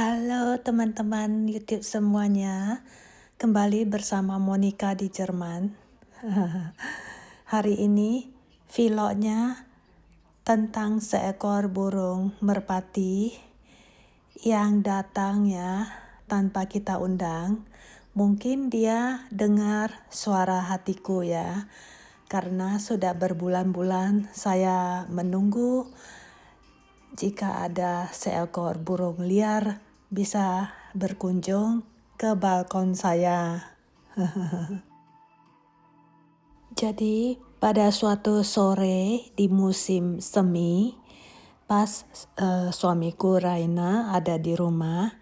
Halo teman-teman YouTube semuanya, kembali bersama Monica di Jerman. Hari ini vlognya tentang seekor burung merpati yang datang ya tanpa kita undang. Mungkin dia dengar suara hatiku ya, karena sudah berbulan-bulan saya menunggu jika ada seekor burung liar bisa berkunjung ke balkon saya. Jadi pada suatu sore di musim semi, pas suamiku Raina ada di rumah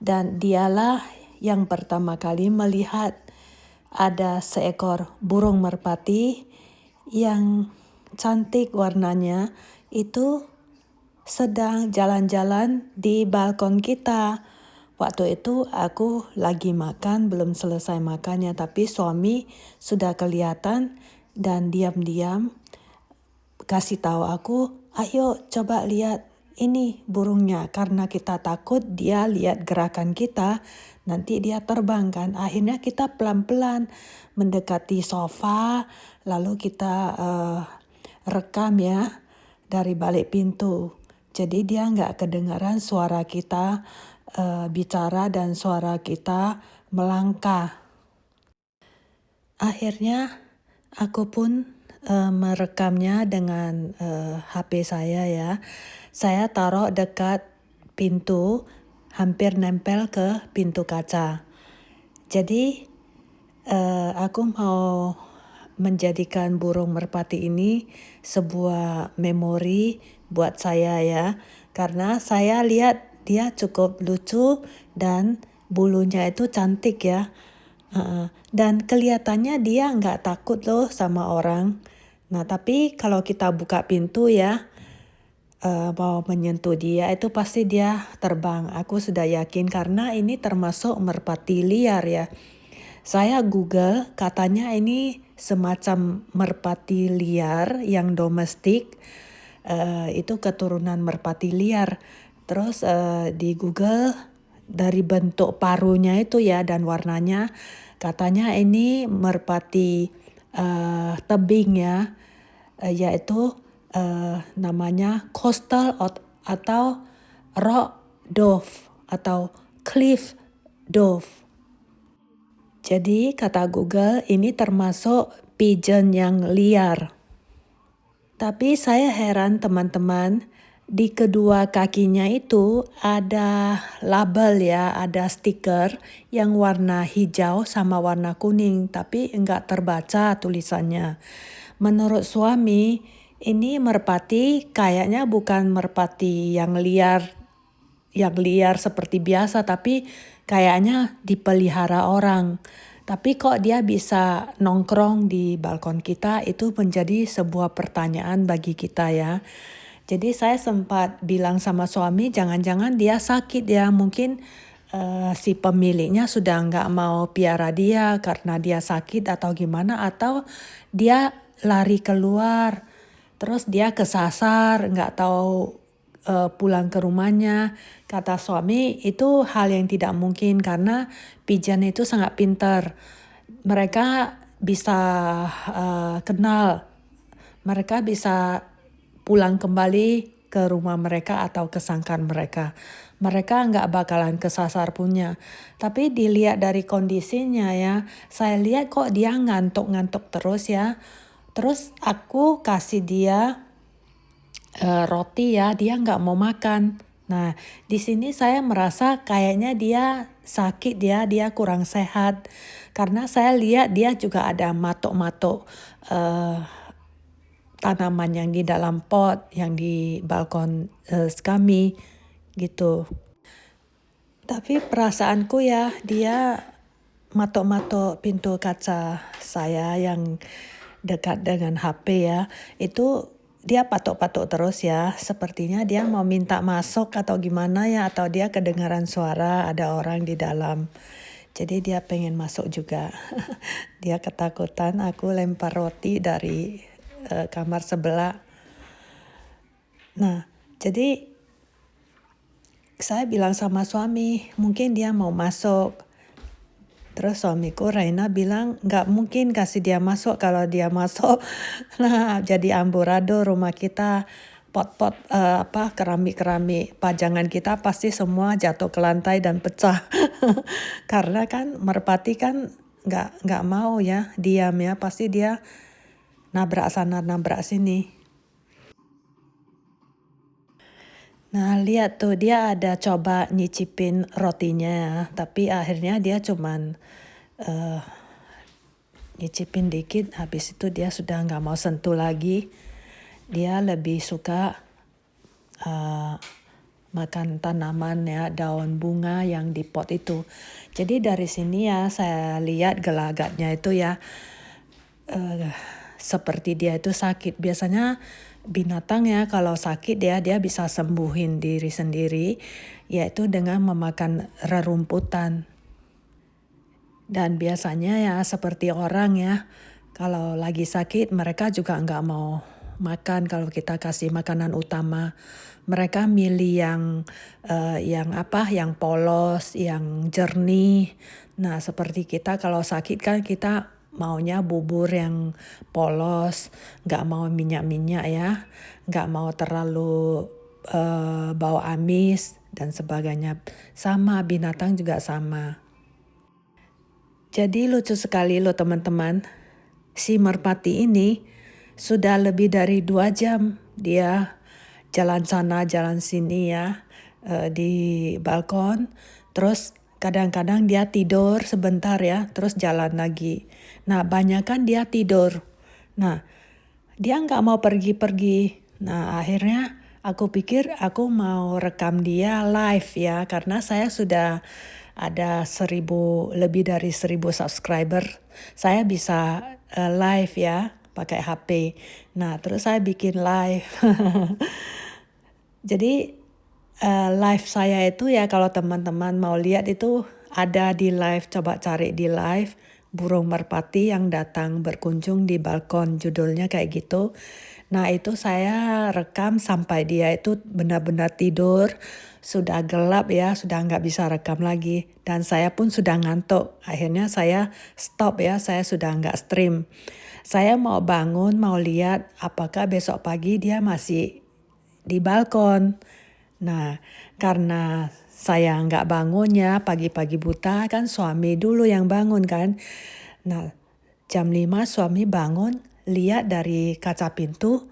dan dialah yang pertama kali melihat ada seekor burung merpati yang cantik warnanya itu sedang jalan-jalan di balkon kita. Waktu itu aku lagi makan, belum selesai makannya, tapi suami sudah kelihatan dan diam-diam kasih tahu aku, ayo coba lihat ini burungnya, karena kita takut dia lihat gerakan kita, nanti dia terbang kan. Akhirnya kita pelan-pelan mendekati sofa, lalu kita rekam ya dari balik pintu. Jadi dia nggak kedengaran suara kita bicara dan suara kita melangkah. Akhirnya aku pun merekamnya dengan HP saya ya. Saya taruh dekat pintu, hampir nempel ke pintu kaca. Jadi aku mau menjadikan burung merpati ini sebuah memori buat saya ya. Karena saya lihat dia cukup lucu dan bulunya itu cantik ya. Dan kelihatannya dia nggak takut loh sama orang. Nah tapi kalau kita buka pintu ya, mau menyentuh dia itu pasti dia terbang. Aku sudah yakin karena ini termasuk merpati liar ya. Saya Google, katanya ini semacam merpati liar yang domestik, itu keturunan merpati liar. Terus di Google dari bentuk parunya itu ya dan warnanya, katanya ini merpati tebing ya, yaitu namanya coastal atau rock dove atau cliff dove. Jadi kata Google ini termasuk pigeon yang liar. Tapi saya heran teman-teman, di kedua kakinya itu ada label ya, ada stiker yang warna hijau sama warna kuning, tapi enggak terbaca tulisannya. Menurut suami, ini merpati kayaknya bukan merpati yang liar seperti biasa, tapi kayaknya dipelihara orang. Tapi kok dia bisa nongkrong di balkon kita, itu menjadi sebuah pertanyaan bagi kita ya. Jadi saya sempat bilang sama suami, jangan-jangan dia sakit ya, mungkin si pemiliknya sudah nggak mau piara dia karena dia sakit atau gimana, atau dia lari keluar, terus dia kesasar, nggak tahu pulang ke rumahnya. Kata suami itu hal yang tidak mungkin karena pigeon itu sangat pintar. Mereka bisa kenal, mereka bisa pulang kembali ke rumah mereka atau ke sangkar mereka. Mereka nggak bakalan kesasar punya. Tapi dilihat dari kondisinya ya, saya lihat kok dia ngantuk-ngantuk terus ya. Terus aku kasih dia roti ya, dia nggak mau makan. Nah, di sini saya merasa kayaknya dia sakit ya, dia kurang sehat. Karena saya lihat dia juga ada matok-matok tanaman yang di dalam pot, yang di balkon kami gitu. Tapi perasaanku ya, dia matok-matok pintu kaca saya yang dekat dengan HP ya, itu dia patok-patok terus ya. Sepertinya dia mau minta masuk atau gimana ya, atau dia kedengaran suara ada orang di dalam. Jadi dia pengen masuk juga. Dia ketakutan, aku lempar roti dari kamar sebelah. Nah, jadi Saya bilang sama suami, mungkin dia mau masuk. Terus suamiku Raina bilang, nggak mungkin kasih dia masuk, kalau dia masuk nah jadi amburadul rumah kita. Pot-pot keramik-keramik pajangan kita pasti semua jatuh ke lantai dan pecah. Karena kan merpati kan nggak mau ya diam ya, pasti dia nabrak sana nabrak sini. Nah lihat tuh, dia ada coba nyicipin rotinya, tapi akhirnya dia cuman nyicipin dikit, habis itu dia sudah nggak mau sentuh lagi. Dia lebih suka makan tanaman ya, daun bunga yang di pot itu. Jadi dari sini ya saya lihat gelagatnya itu ya seperti dia itu sakit. Biasanya binatang ya kalau sakit dia bisa sembuhin diri sendiri, yaitu dengan memakan rerumputan. Dan biasanya ya seperti orang ya, kalau lagi sakit mereka juga nggak mau makan kalau kita kasih makanan utama. Mereka milih yang polos, yang jernih. Nah seperti kita kalau sakit kan kita maunya bubur yang polos, nggak mau minyak-minyak ya, nggak mau terlalu bau amis dan sebagainya. Sama binatang juga sama. Jadi lucu sekali loh teman-teman, si merpati ini sudah lebih dari 2 jam dia jalan sana jalan sini ya di balkon. Terus kadang-kadang dia tidur sebentar ya, terus jalan lagi. Nah banyakan dia tidur. Nah dia nggak mau pergi-pergi. Nah akhirnya aku pikir aku mau rekam dia live ya, karena saya sudah ada lebih dari 1.000 subscriber. Saya bisa live ya pakai HP. Nah terus saya bikin live. Jadi live saya itu ya, kalau teman-teman mau lihat itu ada di live, coba cari di live burung merpati yang datang berkunjung di balkon, judulnya kayak gitu. Nah itu saya rekam sampai dia itu benar-benar tidur, sudah gelap ya, sudah nggak bisa rekam lagi. Dan saya pun sudah ngantuk, akhirnya saya stop ya, saya sudah nggak stream. Saya mau bangun, mau lihat apakah besok pagi dia masih di balkon. Nah karena saya nggak bangun ya, pagi-pagi buta kan suami dulu yang bangun kan. Nah jam 5 suami bangun, lihat dari kaca pintu,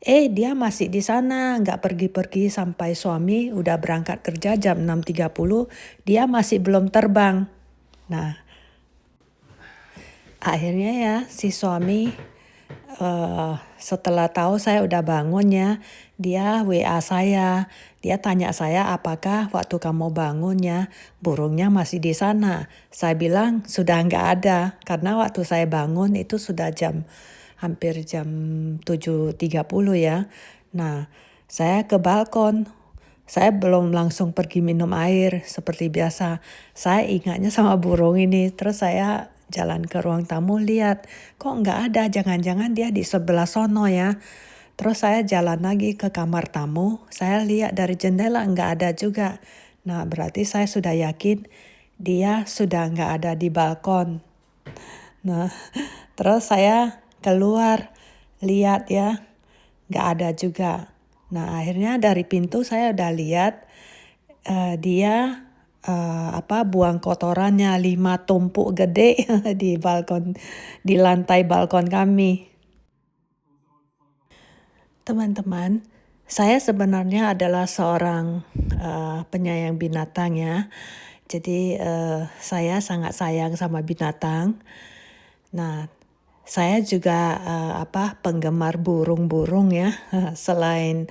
dia masih di sana, nggak pergi-pergi sampai suami udah berangkat kerja jam 6.30, dia masih belum terbang. Nah akhirnya ya si suami setelah tahu saya udah bangun ya, dia WA saya. Dia tanya saya, apakah waktu kamu bangun ya burungnya masih di sana. Saya bilang sudah nggak ada, karena waktu saya bangun itu sudah hampir jam 7.30 ya. Nah saya ke balkon. Saya belum langsung pergi minum air seperti biasa. Saya ingatnya sama burung ini. Terus saya jalan ke ruang tamu, lihat kok nggak ada, jangan-jangan dia di sebelah sono ya. Terus saya jalan lagi ke kamar tamu, saya lihat dari jendela nggak ada juga. Nah berarti saya sudah yakin dia sudah nggak ada di balkon. Nah terus saya keluar lihat ya, nggak ada juga. Nah akhirnya dari pintu saya udah lihat dia buang kotorannya 5 tumpuk gede di balkon, di lantai balkon kami. Teman-teman, saya sebenarnya adalah seorang penyayang binatang ya. Jadi saya sangat sayang sama binatang. Nah, saya juga penggemar burung-burung ya. Selain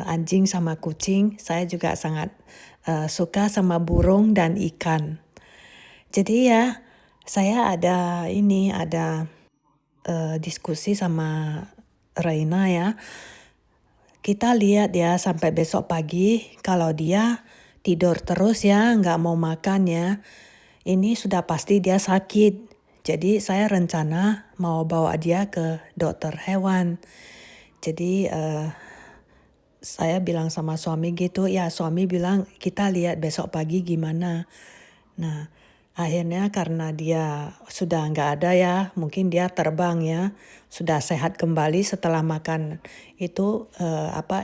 anjing sama kucing, saya juga sangat suka sama burung dan ikan. Jadi ya, saya ada diskusi sama Raina ya. Kita lihat ya sampai besok pagi, kalau dia tidur terus ya, nggak mau makan ya, ini sudah pasti dia sakit. Jadi saya rencana mau bawa dia ke dokter hewan. Jadi saya bilang sama suami gitu, ya suami bilang kita lihat besok pagi gimana. Nah, akhirnya karena dia sudah nggak ada ya, mungkin dia terbang ya, sudah sehat kembali setelah makan itu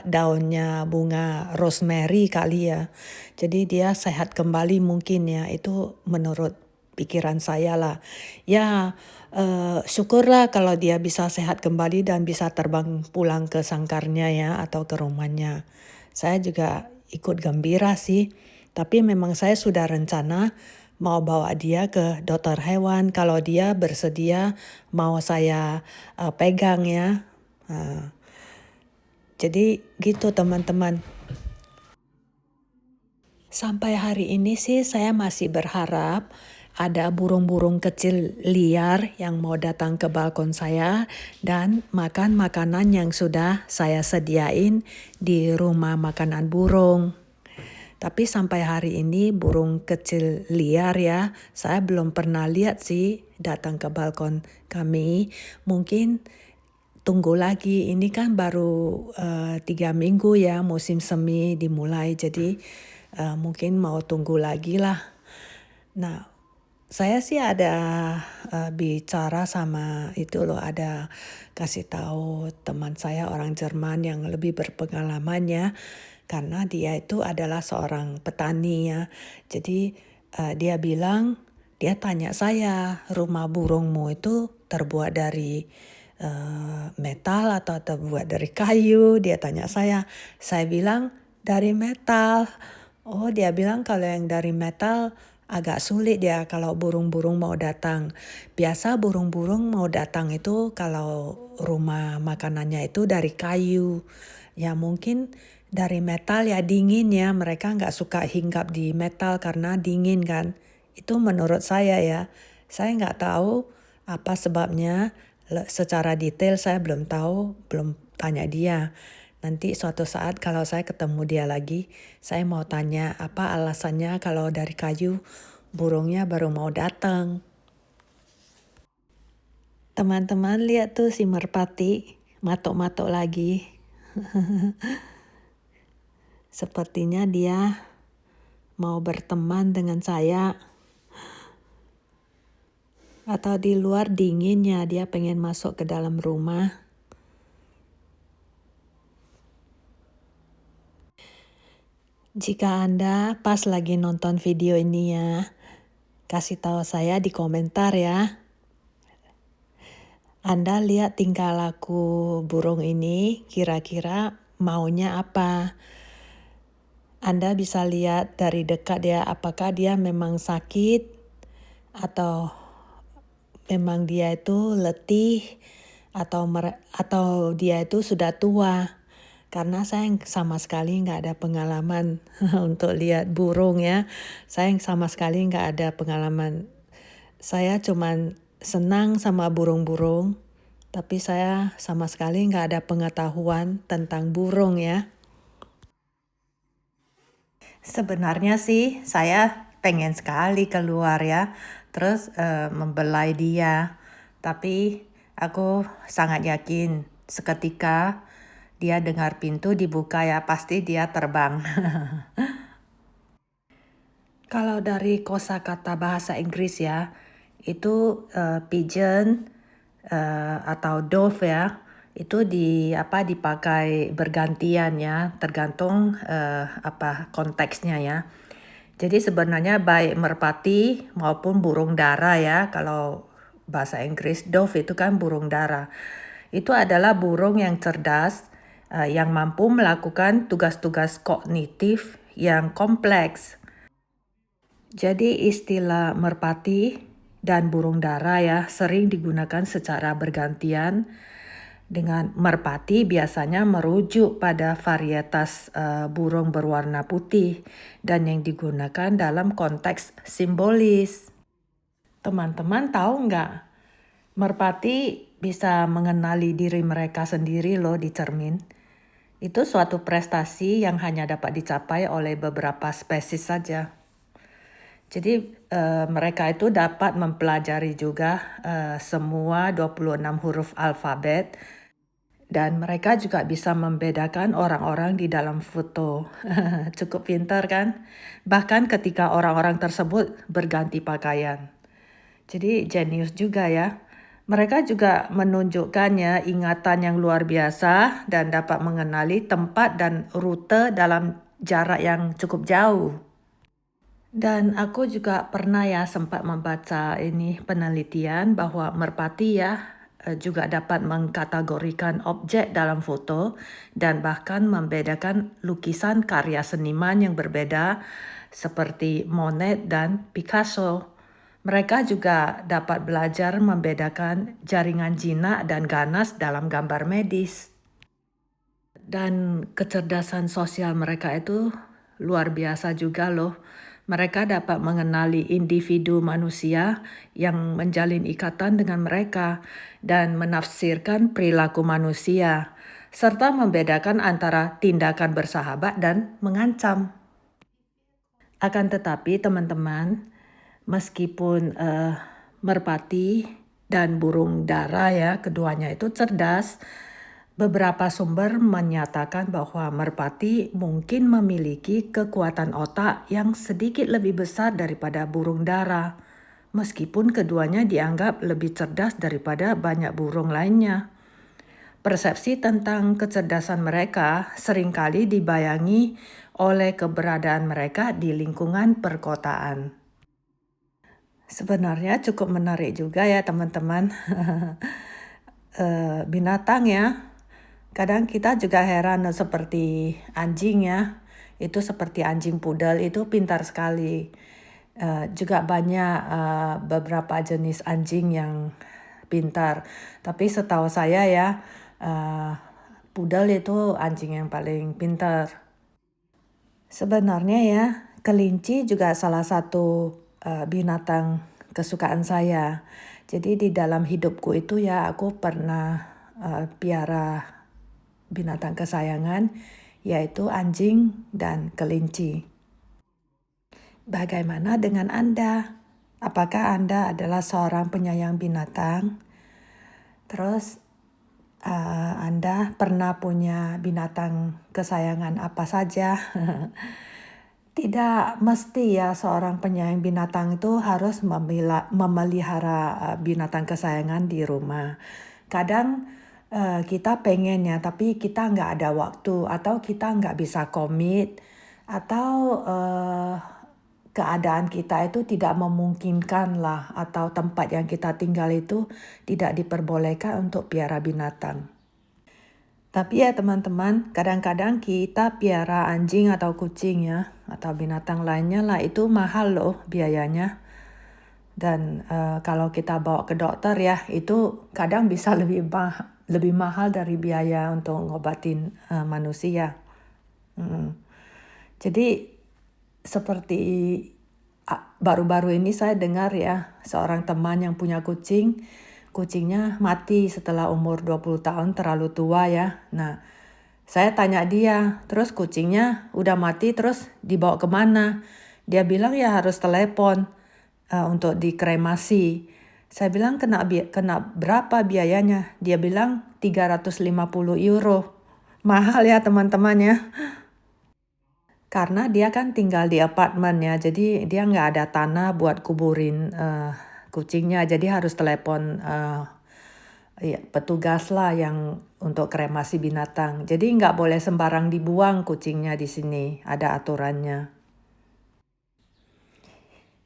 daunnya bunga rosemary kali ya. Jadi dia sehat kembali mungkin ya, itu menurut pikiran saya lah. Ya, syukurlah kalau dia bisa sehat kembali dan bisa terbang pulang ke sangkarnya ya atau ke rumahnya. Saya juga ikut gembira sih. Tapi memang saya sudah rencana mau bawa dia ke dokter hewan kalau dia bersedia mau saya pegang ya. Jadi gitu teman-teman. Sampai hari ini sih saya masih berharap ada burung-burung kecil liar yang mau datang ke balkon saya dan makan makanan yang sudah saya sediain di rumah makanan burung. Tapi sampai hari ini burung kecil liar ya, saya belum pernah lihat sih datang ke balkon kami. Mungkin tunggu lagi, ini kan baru 3 minggu ya musim semi dimulai, jadi mungkin mau tunggu lagi lah. Nah, saya sih ada bicara sama itu loh, ada kasih tahu teman saya orang Jerman yang lebih berpengalaman ya, karena dia itu adalah seorang petani ya. Jadi dia bilang, dia tanya saya, rumah burungmu itu terbuat dari metal atau terbuat dari kayu? Dia tanya saya bilang dari metal. Oh, dia bilang kalau yang dari metal agak sulit ya kalau burung-burung mau datang. Biasa burung-burung mau datang itu kalau rumah makanannya itu dari kayu. Ya mungkin dari metal ya dingin ya. Mereka nggak suka hinggap di metal karena dingin kan. Itu menurut saya ya. Saya nggak tahu apa sebabnya. Secara detail saya belum tahu, belum tanya dia. Nanti suatu saat kalau saya ketemu dia lagi, saya mau tanya apa alasannya kalau dari kayu burungnya baru mau datang. Teman-teman lihat tuh si merpati, matok-matok lagi. Sepertinya dia mau berteman dengan saya. Atau di luar dinginnya dia pengen masuk ke dalam rumah. Jika Anda pas lagi nonton video ini ya, kasih tahu saya di komentar ya. Anda lihat tingkah laku burung ini, kira-kira maunya apa? Anda bisa lihat dari dekat ya, apakah dia memang sakit atau memang dia itu letih atau dia itu sudah tua. Karena saya sama sekali nggak ada pengalaman untuk lihat burung ya. Saya sama sekali nggak ada pengalaman. Saya cuman senang sama burung-burung, tapi saya sama sekali nggak ada pengetahuan tentang burung ya. Sebenarnya sih saya pengen sekali keluar ya, terus membelai dia. Tapi aku sangat yakin seketika dia dengar pintu dibuka ya pasti dia terbang. Kalau dari kosakata bahasa Inggris ya, itu pigeon atau dove ya, itu dipakai bergantian ya, tergantung konteksnya ya. Jadi sebenarnya baik merpati maupun burung dara ya, kalau bahasa Inggris dove itu kan burung dara. Itu adalah burung yang cerdas, yang mampu melakukan tugas-tugas kognitif yang kompleks. Jadi istilah merpati dan burung dara ya sering digunakan secara bergantian. Dengan merpati biasanya merujuk pada varietas burung berwarna putih dan yang digunakan dalam konteks simbolis. Teman-teman tahu nggak? Merpati bisa mengenali diri mereka sendiri loh di cermin. Itu suatu prestasi yang hanya dapat dicapai oleh beberapa spesies saja. Jadi mereka itu dapat mempelajari juga semua 26 huruf alfabet Dan mereka juga bisa membedakan orang-orang di dalam foto. Cukup pintar kan? Bahkan ketika orang-orang tersebut berganti pakaian. Jadi jenius juga ya. Mereka juga menunjukkannya ingatan yang luar biasa dan dapat mengenali tempat dan rute dalam jarak yang cukup jauh. Dan aku juga pernah ya sempat membaca ini penelitian bahwa merpati ya juga dapat mengkategorikan objek dalam foto dan bahkan membedakan lukisan karya seniman yang berbeda seperti Monet dan Picasso. Mereka juga dapat belajar membedakan jaringan jinak dan ganas dalam gambar medis. Dan kecerdasan sosial mereka itu luar biasa juga loh. Mereka dapat mengenali individu manusia yang menjalin ikatan dengan mereka dan menafsirkan perilaku manusia, serta membedakan antara tindakan bersahabat dan mengancam. Akan tetapi teman-teman, meskipun merpati dan burung dara ya, keduanya itu cerdas, beberapa sumber menyatakan bahwa merpati mungkin memiliki kekuatan otak yang sedikit lebih besar daripada burung dara, meskipun keduanya dianggap lebih cerdas daripada banyak burung lainnya. Persepsi tentang kecerdasan mereka seringkali dibayangi oleh keberadaan mereka di lingkungan perkotaan. Sebenarnya cukup menarik juga ya teman-teman. Binatang ya. Kadang kita juga heran seperti anjing ya. Itu seperti anjing pudel itu pintar sekali. Juga banyak beberapa jenis anjing yang pintar. Tapi setahu saya ya, pudel itu anjing yang paling pintar. Sebenarnya ya, kelinci juga salah satu binatang kesukaan saya. Jadi di dalam hidupku itu ya aku pernah piara binatang kesayangan, yaitu anjing dan kelinci. Bagaimana dengan Anda? Apakah Anda adalah seorang penyayang binatang? Terus Anda pernah punya binatang kesayangan apa saja? Tidak mesti ya seorang penyayang binatang itu harus memelihara binatang kesayangan di rumah. Kadang kita pengen ya, tapi kita nggak ada waktu atau kita nggak bisa komit atau keadaan kita itu tidak memungkinkan lah atau tempat yang kita tinggal itu tidak diperbolehkan untuk piara binatang. Tapi ya teman-teman, kadang-kadang kita piara anjing atau kucing ya, atau binatang lainnya lah itu mahal loh biayanya. Dan kalau kita bawa ke dokter ya, itu kadang bisa lebih mahal dari biaya untuk ngobatin manusia. Jadi seperti baru-baru ini saya dengar ya, seorang teman yang punya kucing, kucingnya mati setelah umur 20 tahun, terlalu tua ya. Nah, saya tanya dia, terus kucingnya udah mati terus dibawa kemana? Dia bilang ya harus telepon untuk dikremasi. Saya bilang kena berapa biayanya? Dia bilang 350 euro. Mahal ya teman-teman ya. Karena dia kan tinggal di apartemen ya, jadi dia nggak ada tanah buat kuburin kucingnya, jadi harus telepon petugas lah yang untuk kremasi binatang. Jadi nggak boleh sembarang dibuang kucingnya di sini, ada aturannya.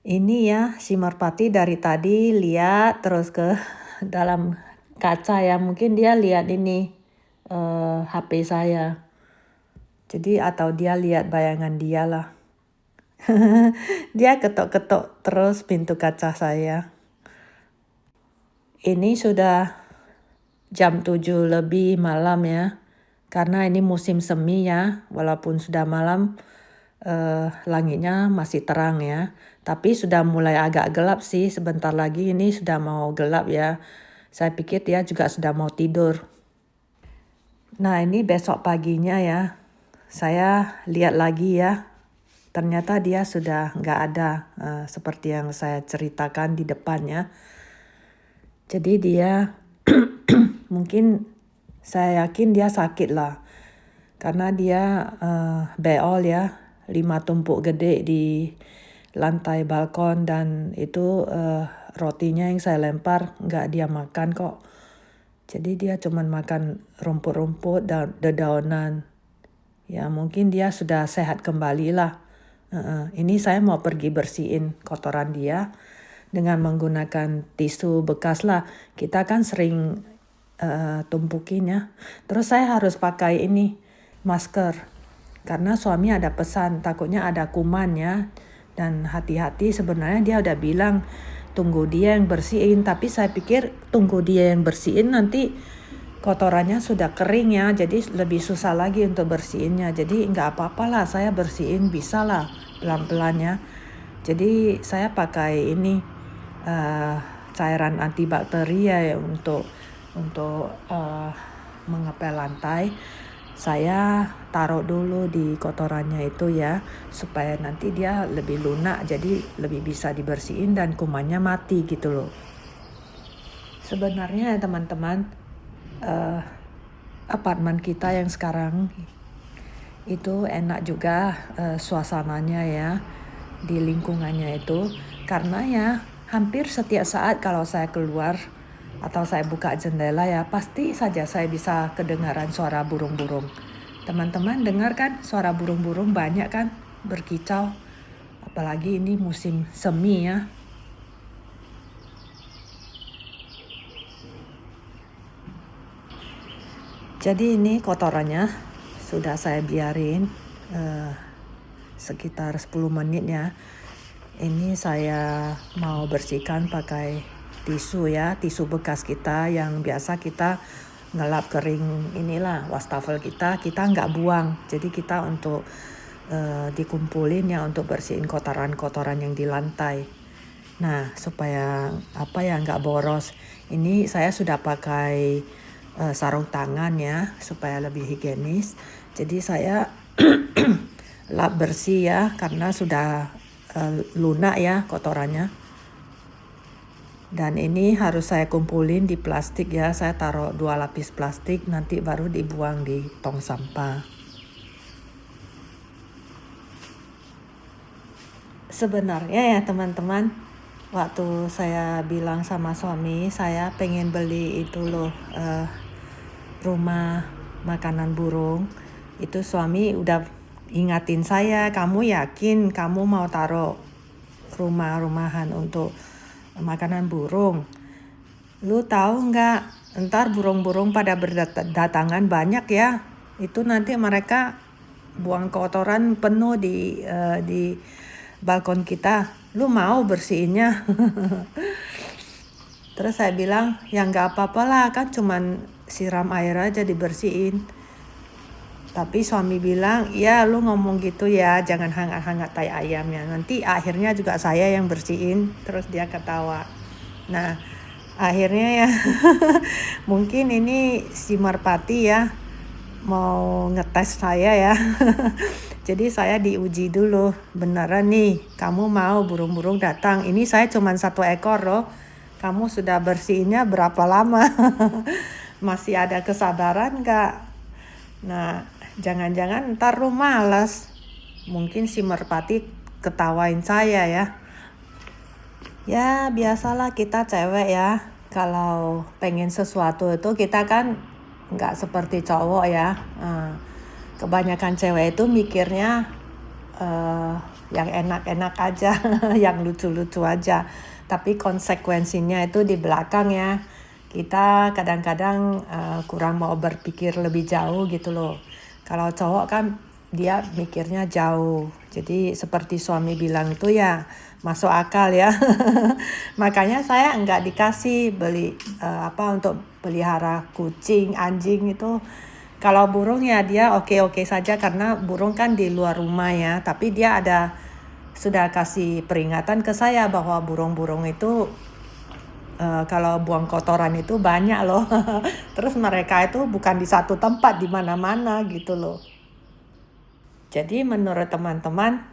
Ini ya si merpati dari tadi lihat terus ke dalam kaca ya, mungkin dia lihat ini HP saya. Jadi atau dia lihat bayangan dia lah. Dia ketok-ketok terus pintu kaca saya. Ini sudah jam 7 lebih malam ya. Karena ini musim semi ya. Walaupun sudah malam, langitnya masih terang ya. Tapi sudah mulai agak gelap sih. Sebentar lagi ini sudah mau gelap ya. Saya pikir dia juga sudah mau tidur. Nah ini besok paginya ya. Saya lihat lagi ya. Ternyata dia sudah nggak ada seperti yang saya ceritakan di depannya. Jadi dia mungkin Saya yakin dia sakit lah. Karena dia beol ya, 5 tumpuk gede di lantai balkon, dan itu rotinya yang saya lempar nggak dia makan kok. Jadi dia cuman makan rumput-rumput dan dedaunan. Ya mungkin dia sudah sehat kembali lah. Ini saya mau pergi bersihin kotoran dia dengan menggunakan tisu bekas lah. Kita kan sering tumpukin ya. Terus saya harus pakai ini masker karena suami ada pesan takutnya ada kuman ya. Dan hati-hati, sebenarnya dia udah bilang tunggu dia yang bersihin, tapi saya pikir tunggu dia yang bersihin nanti kotorannya sudah kering ya, jadi lebih susah lagi untuk bersihinnya. Jadi nggak apa-apa lah, saya bersihin bisa lah pelan-pelan ya. Jadi saya pakai ini cairan antibakteri ya untuk mengepel lantai. Saya taruh dulu di kotorannya itu ya, supaya nanti dia lebih lunak, jadi lebih bisa dibersihin dan kumannya mati gitu loh. Sebenarnya ya teman-teman, apartemen kita yang sekarang itu enak juga suasananya ya, di lingkungannya itu. Karena ya hampir setiap saat kalau saya keluar atau saya buka jendela ya, pasti saja saya bisa kedengaran suara burung-burung. Teman-teman dengar kan suara burung-burung banyak kan berkicau. Apalagi ini musim semi ya. Jadi ini kotorannya sudah saya biarin sekitar 10 menit ya. Ini saya mau bersihkan pakai tisu ya, tisu bekas kita yang biasa kita ngelap kering inilah wastafel kita nggak buang. Jadi kita untuk dikumpulin ya untuk bersihin kotoran-kotoran yang di lantai. Nah, supaya nggak boros. Ini saya sudah pakai sarung tangan ya, supaya lebih higienis. Jadi saya lap bersih ya, karena sudah lunak ya kotorannya. Dan ini harus saya kumpulin di plastik ya, saya taruh 2 lapis plastik, nanti baru dibuang di tong sampah. Sebenarnya ya teman-teman, waktu saya bilang sama suami, saya pengen beli itu loh, rumah makanan burung. Itu suami udah ingatin saya, kamu yakin kamu mau taruh rumah-rumahan untuk makanan burung? Lu tahu nggak, ntar burung-burung pada berdatangan banyak ya. Itu nanti mereka buang kotoran penuh di balkon kita. Lu mau bersihinnya? Terus saya bilang, ya nggak apa-apa lah, kan cuman siram air aja dibersihin. Tapi suami bilang, ya lu ngomong gitu ya, jangan hangat-hangat tai ayamnya. Nanti akhirnya juga saya yang bersihin. Terus dia ketawa. Nah, akhirnya ya mungkin ini si merpati ya mau ngetes saya ya. Jadi saya diuji dulu, beneran nih kamu mau burung-burung datang. Ini saya cuma 1 ekor loh. Kamu sudah bersihinnya berapa lama? Masih ada kesabaran nggak? Nah, jangan-jangan ntar lu malas. Mungkin si merpati ketawain saya ya. Ya biasalah kita cewek ya, kalau pengen sesuatu itu kita kan nggak seperti cowok ya. Kebanyakan cewek itu mikirnya yang enak-enak aja, yang lucu-lucu aja. Tapi konsekuensinya itu di belakang ya. Kita kadang-kadang kurang mau berpikir lebih jauh gitu loh. Kalau cowok kan dia mikirnya jauh. Jadi seperti suami bilang itu ya masuk akal ya. Makanya saya nggak dikasih beli untuk pelihara kucing, anjing itu. Kalau burung ya dia oke-oke saja karena burung kan di luar rumah ya. Tapi dia sudah kasih peringatan ke saya bahwa burung-burung itu kalau buang kotoran itu banyak loh. Terus mereka itu bukan di satu tempat, di mana-mana gitu loh. Jadi menurut teman-teman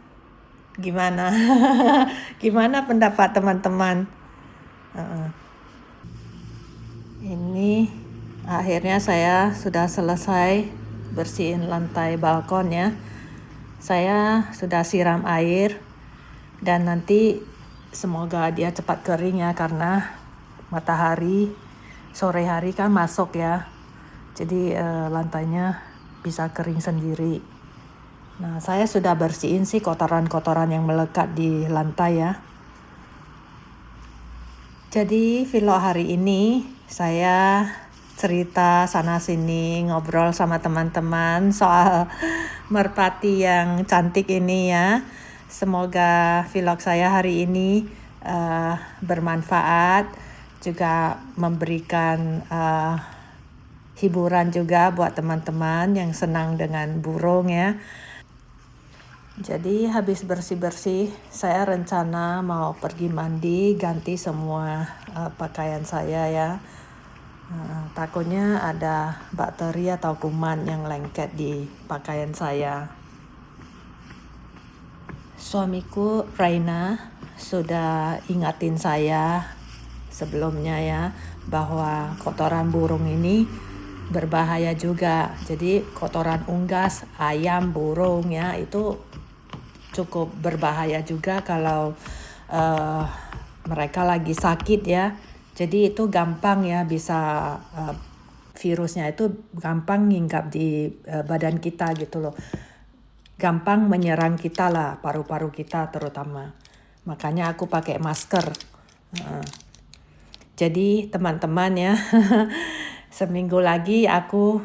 gimana? Gimana pendapat teman-teman? Ini Akhirnya saya sudah selesai bersihin lantai balkon ya. Saya sudah siram air dan nanti semoga dia cepat kering ya, karena matahari sore hari kan masuk ya. Jadi lantainya bisa kering sendiri. Nah, saya sudah bersihin sih kotoran-kotoran yang melekat di lantai ya. Jadi vlog hari ini saya cerita sana sini, ngobrol sama teman-teman soal merpati yang cantik ini ya. Semoga vlog saya hari ini bermanfaat, juga memberikan hiburan juga buat teman-teman yang senang dengan burung ya. Jadi habis bersih-bersih, saya rencana mau pergi mandi, ganti semua pakaian saya ya. Takutnya ada bakteri atau kuman yang lengket di pakaian saya. Suamiku Raina sudah ingatin saya sebelumnya ya, bahwa kotoran burung ini berbahaya juga. Jadi kotoran unggas, ayam, burung ya, itu cukup berbahaya juga kalau mereka lagi sakit ya. Jadi itu gampang ya, bisa virusnya itu gampang hinggap di badan kita gitu loh. Gampang menyerang kita lah, paru-paru kita terutama. Makanya aku pakai masker. Jadi teman-teman ya, seminggu lagi aku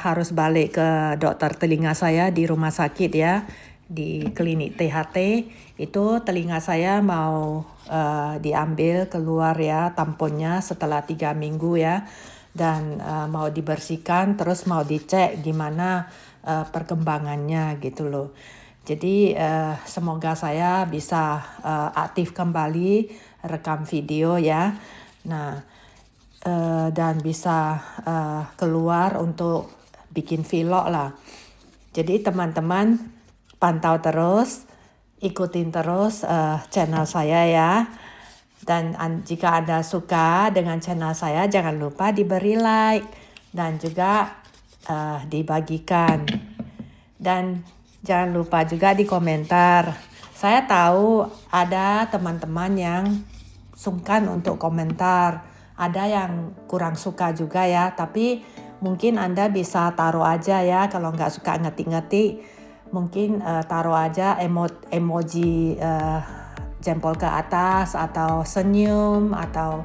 harus balik ke dokter telinga saya di rumah sakit ya, di klinik THT. Itu telinga saya mau diambil keluar ya tamponnya setelah 3 minggu ya, dan mau dibersihkan, terus mau dicek gimana perkembangannya gitu loh. Jadi semoga saya bisa aktif kembali rekam video ya. Nah, dan bisa keluar untuk bikin vlog lah. Jadi teman-teman pantau terus, ikutin terus channel saya ya. Dan jika Anda suka dengan channel saya, jangan lupa diberi like dan juga dibagikan. Dan jangan lupa juga di komentar. Saya tahu ada teman-teman yang sungkan untuk komentar, ada yang kurang suka juga ya, tapi mungkin Anda bisa taruh aja ya, kalau nggak suka ngetik-ngetik, mungkin taruh aja emoji jempol ke atas, atau senyum, atau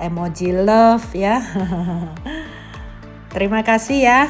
emoji love ya. Terima kasih ya.